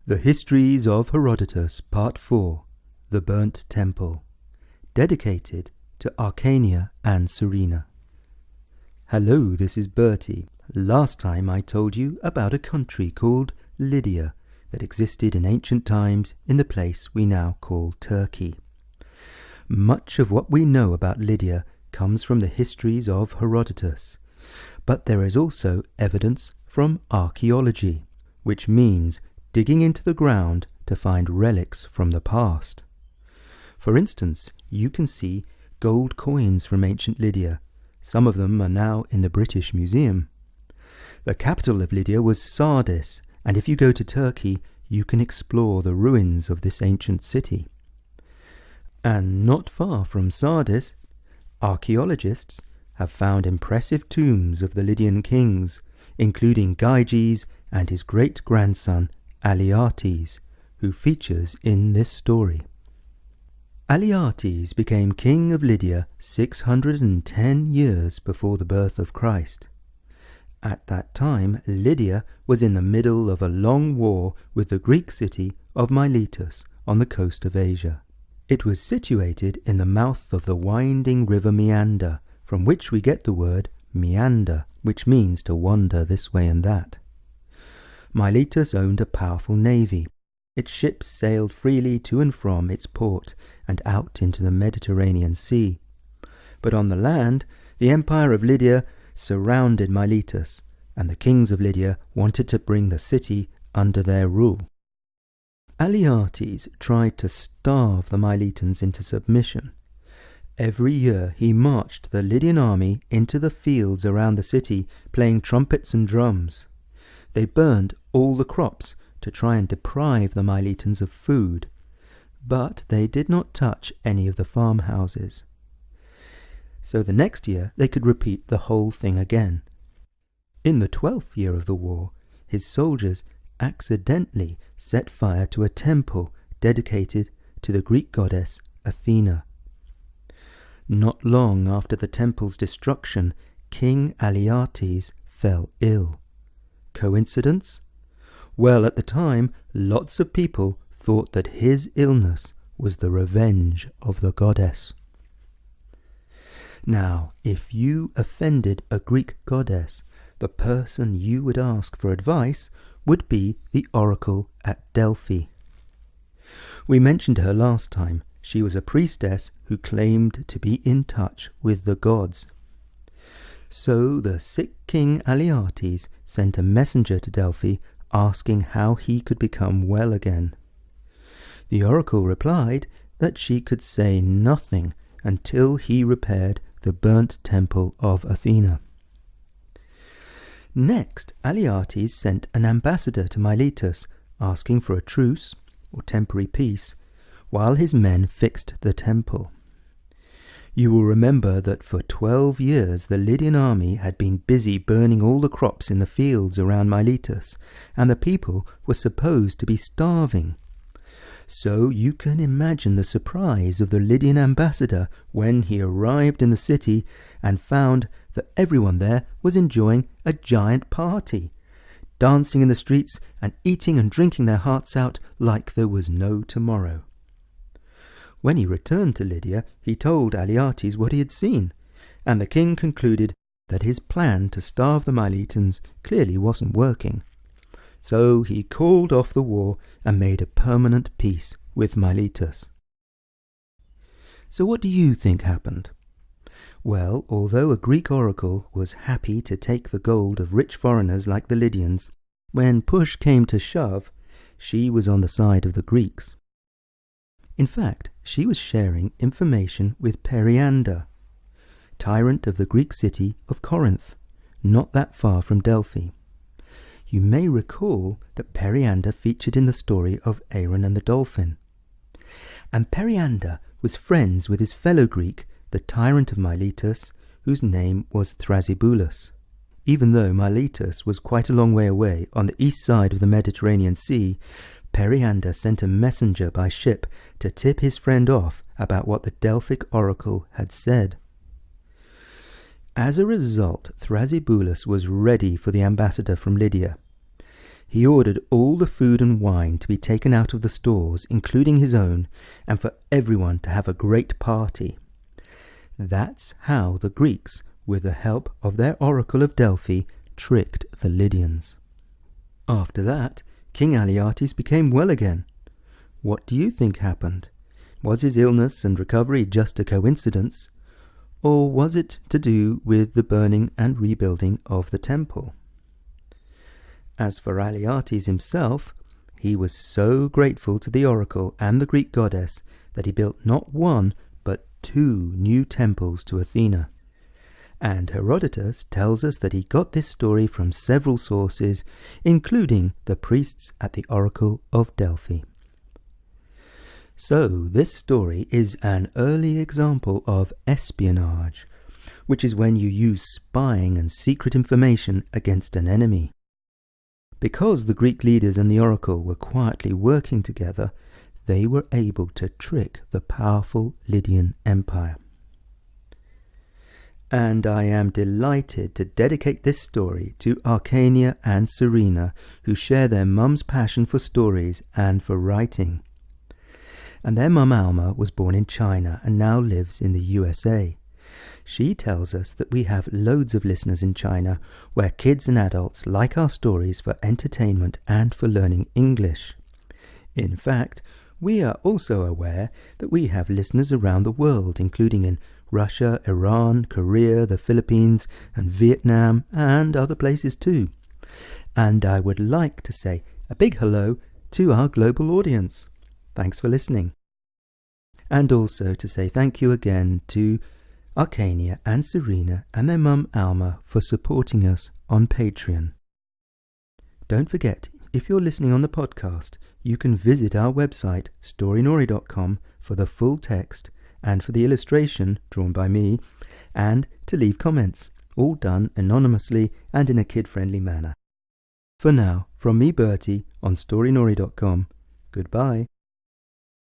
The Histories of Herodotus, Part 4, The Burnt Temple, dedicated to Arcania and Serena. Hello, this is Bertie. Last time I told you about a country called Lydia that existed in ancient times in the place we now call Turkey. Much of what we know about Lydia comes from the Histories of Herodotus, but there is also evidence from archaeology, which means digging into the ground to find relics from the past. For instance, you can see gold coins from ancient Lydia. Some of them are now in the British Museum. The capital of Lydia was Sardis, and if you go to Turkey, you can explore the ruins of this ancient city. And not far from Sardis, archaeologists have found impressive tombs of the Lydian kings, including Gyges and his great-grandson Alyattes, who features in this story. Alyattes became king of Lydia 610 years before the birth of Christ. At that time, Lydia was in the middle of a long war with the Greek city of Miletus on the coast of Asia. It was situated in the mouth of the winding river Meander, from which we get the word meander, which means to wander this way and that. Miletus owned a powerful navy. Its ships sailed freely to and from its port and out into the Mediterranean Sea. But on the land, the empire of Lydia surrounded Miletus, and the kings of Lydia wanted to bring the city under their rule. Alyattes tried to starve the Miletans into submission. Every year he marched the Lydian army into the fields around the city, playing trumpets and drums. They burned all the crops to try and deprive the Miletans of food, but they did not touch any of the farmhouses. So the next year they could repeat the whole thing again. In the 12th year of the war, his soldiers accidentally set fire to a temple dedicated to the Greek goddess Athena. Not long after the temple's destruction, King Alyattes fell ill. Coincidence? Well, at the time, lots of people thought that his illness was the revenge of the goddess. Now, if you offended a Greek goddess, the person you would ask for advice would be the oracle at Delphi. We mentioned her last time. She was a priestess who claimed to be in touch with the gods. So the sick king Alyattes sent a messenger to Delphi asking how he could become well again. The oracle replied that she could say nothing until he repaired the burnt temple of Athena. Next, Alyattes sent an ambassador to Miletus asking for a truce, or temporary peace, while his men fixed the temple. You will remember that for 12 years the Lydian army had been busy burning all the crops in the fields around Miletus, and the people were supposed to be starving. So you can imagine the surprise of the Lydian ambassador when he arrived in the city and found that everyone there was enjoying a giant party, dancing in the streets and eating and drinking their hearts out like there was no tomorrow. When he returned to Lydia, he told Alyattes what he had seen, and the king concluded that his plan to starve the Miletans clearly wasn't working. So he called off the war and made a permanent peace with Miletus. So what do you think happened? Well, although a Greek oracle was happy to take the gold of rich foreigners like the Lydians, when push came to shove, she was on the side of the Greeks. In fact, she was sharing information with Periander, tyrant of the Greek city of Corinth, not that far from Delphi. You may recall that Periander featured in the story of Aaron and the dolphin. And Periander was friends with his fellow Greek, the tyrant of Miletus, whose name was Thrasybulus. Even though Miletus was quite a long way away on the east side of the Mediterranean Sea, Periander sent a messenger by ship to tip his friend off about what the Delphic oracle had said. As a result, Thrasybulus was ready for the ambassador from Lydia. he ordered all the food and wine to be taken out of the stores, including his own, and for everyone to have a great party. That's how the Greeks, with the help of their oracle of Delphi, tricked the Lydians. After that, King Alyattes became well again. What do you think happened? Was his illness and recovery just a coincidence, or was it to do with the burning and rebuilding of the temple? As for Alyattes himself, he was so grateful to the oracle and the Greek goddess that he built not one but 2 new temples to Athena. And Herodotus tells us that he got this story from several sources, including the priests at the oracle of Delphi. So this story is an early example of espionage, which is when you use spying and secret information against an enemy. Because the Greek leaders and the oracle were quietly working together, they were able to trick the powerful Lydian Empire. And I am delighted to dedicate this story to Arcania and Serena, who share their mum's passion for stories and for writing. And their mum Alma was born in China and now lives in the USA. She tells us that we have loads of listeners in China where kids and adults like our stories for entertainment and for learning English. In fact, we are also aware that we have listeners around the world, including in Russia, Iran, Korea, the Philippines, and Vietnam, and other places too. And I would like to say a big hello to our global audience. Thanks for listening. And also to say thank you again to Arcania and Serena and their mum Alma for supporting us on Patreon. Don't forget, if you're listening on the podcast, you can visit our website storynori.com for the full text and for the illustration drawn by me, and to leave comments, all done anonymously and in a kid-friendly manner. For now, from me, Bertie, on storynori.com, goodbye.